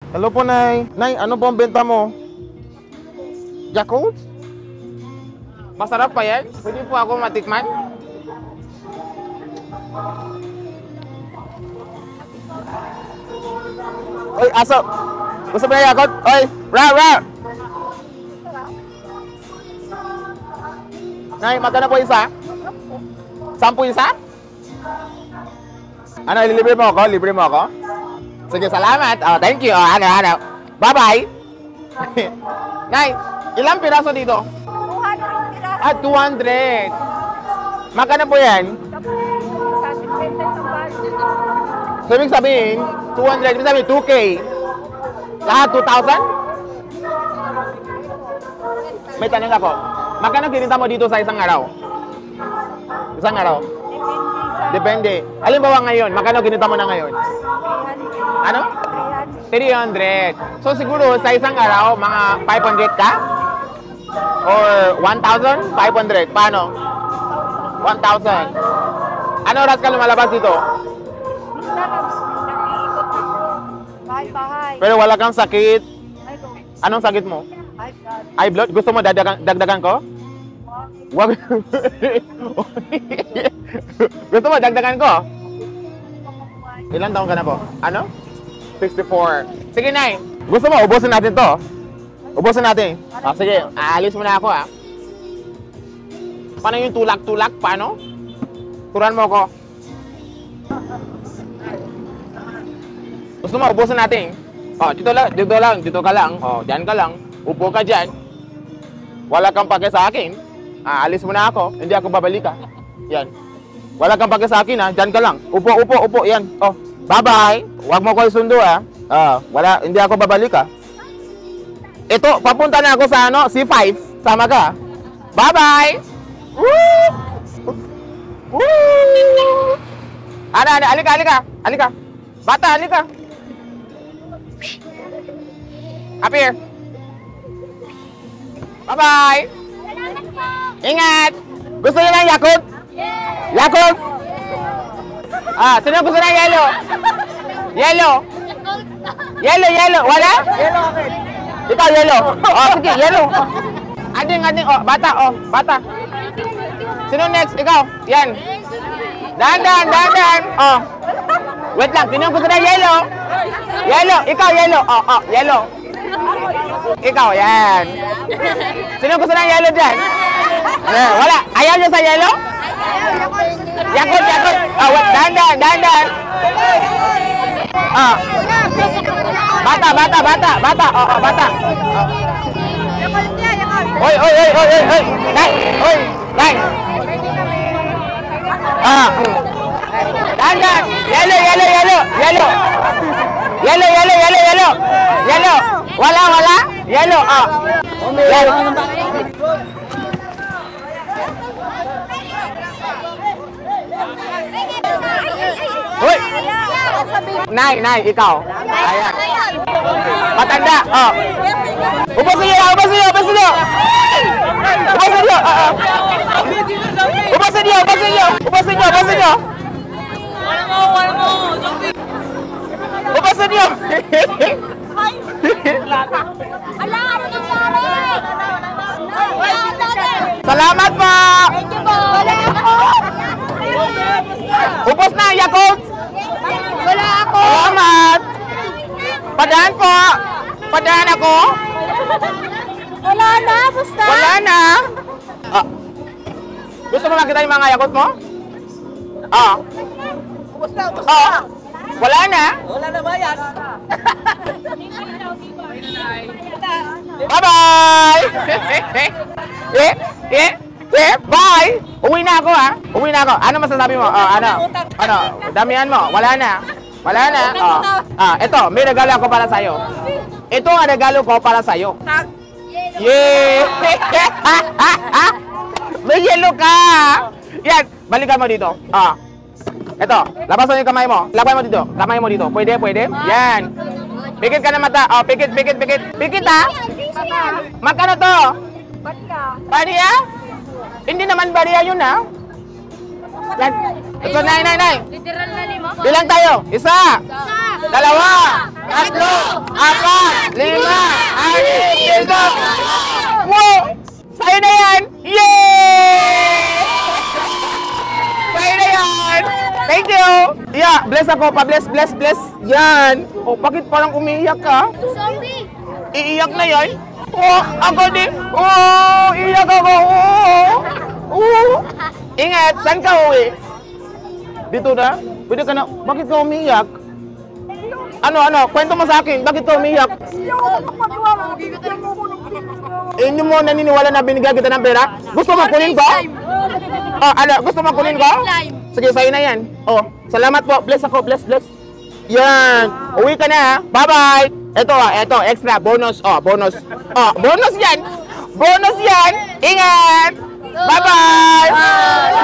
Hello po, Nay. Nay, ano po ang benta mo? Yakult? Masarap pa yan? Pwede po ako matikman? Oy, aso! Gusto mo na Yakult? Oy, raw! Nay, magkano po isa? 10 isa? Ano, ililibre mo ako? Libre mo ako? Sige, salamat. Oh, thank you. Oh, ano. Bye-bye. Nay, ilang piraso dito? 200 piraso. Ah, 200. Magkano po yan? Sa 50 sa budget. So, ibig sabihin, 200. Ibig sabihin, 2K. Lahat 2,000? May tanong ako. Magkano kinita mo dito sa isang araw? Isang araw? Depende. Halimbawa ngayon, magkano kinita mo na ngayon? 300. Ano? 300. 300. So siguro sa isang araw, mga 500 ka? Or 1,500? Paano? 1,000. Ano oras ka lumalabas dito? Minsan nag-iikot ako. Bahay-bahay. Pero wala kang sakit. Ay, go. Anong sakit mo? Ay, God. High blood? Gusto mo dagdagan ko? Wag. Gusto mo dagdagan ko? Ilang taon ka na po? Ano? 64. Sige, Nay. Gusto mo, ubusin natin to? Ubusin natin. Ah, sige, aalis muna ako, ah. Paano yung tulak-tulak? Paano? Turan mo ko. Gusto mo, ubusin natin. Oh, dito ka lang. Oh, diyan ka lang. Upo ka dyan. Wala kang pake sa akin. Aalis muna ako. Hindi ako babalik, ah. Yan. Wala kang pake sa akin, ah. Diyan ka lang. Upo. Yan. Oh, bye-bye. Huwag mo ko isundo, ah. Wala, hindi ako babalik, ah. Ito, papunta na ako sa C5. Sama ka. Bye-bye. Woo! Woo! Alika. Bata, alika. Up here. Bye-bye. Ingat. Gusto niyo ng Yakult? Yakult? Sino gusto ng yellow? Yellow. Wala? Ikaw, yellow. Sige, yellow. Ading. Bata. Sino next? Ikaw. Yan. Dahan. Wait lang. Sino gusto ng yellow? Ikaw, yellow. Yellow. Ikaw, yan. Sino gusto ng yellow dyan? Wala. Ayaw niyo sa yellow? Yakult. Wait. Dahan. Bata. Bata. Oy. Nay. Dahan. Yellow. Wala. Yellow. Hoy. Nay, ikaw. Ayan. Matanda. Upo niyo. Salamat po. Thank you po. Wala ako. Upos na, Yakult. Wala ako. Salamat. Padaan po. Padaan ako. Wala na, basta. Wala na. Gusto mo makita yung mga Yakult mo? Ubus na. Wala na. Wala na ba yan? Bye-bye! Bye! Uwi na ako, ha? Ano masasabi mo? Ano? Damihan mo? Wala na. Ito, may regalo ako para sa'yo. Ito ang regalo ko para sa'yo. Yay! May yellow ka! Yan, balikan mo dito. Ito, labas mo yung kamay mo. Lakbay mo dito. Kamay mo dito. Pwede? Yan. Pikit ka na mata. Pikit. Pikit, ha? Magkano to? Bariya? Hindi naman bariya yun, ha? Yan. Ito, nay. Literal na 5. Bilang tayo. Isa. dalawa, tatlo, apat, lima, anim, pito. Wow! Sa'yo na yan! Yay! Sa'yo na yan! Thank you! Yeah, bless ako. Pa-bless, bless, bless. Yan. Oh, bakit parang umiiyak ka? Zombie. Iiyak na yan? Oh, ako din. Oh, iiyak ako. Oh. Ingat, saan ka uwi? Dito na? Pwede ka na. Bakit ka umiiyak? Ano? Kwento mo sa akin. Bakit ka umiiyak? Hindi mo naniniwala na binigyan kita ng pera? Gusto mo kunin ko? Oh, gusto mo kunin ko? Sige, sa'yo na yan. Oh, salamat po. Bless ako. Bless, bless. Yan. Uwi ka na ha. Bye-bye. Ito, extra. Bonus. Oh, bonus. Oh, bonus yan. Bonus yan. Ingat. Bye-bye.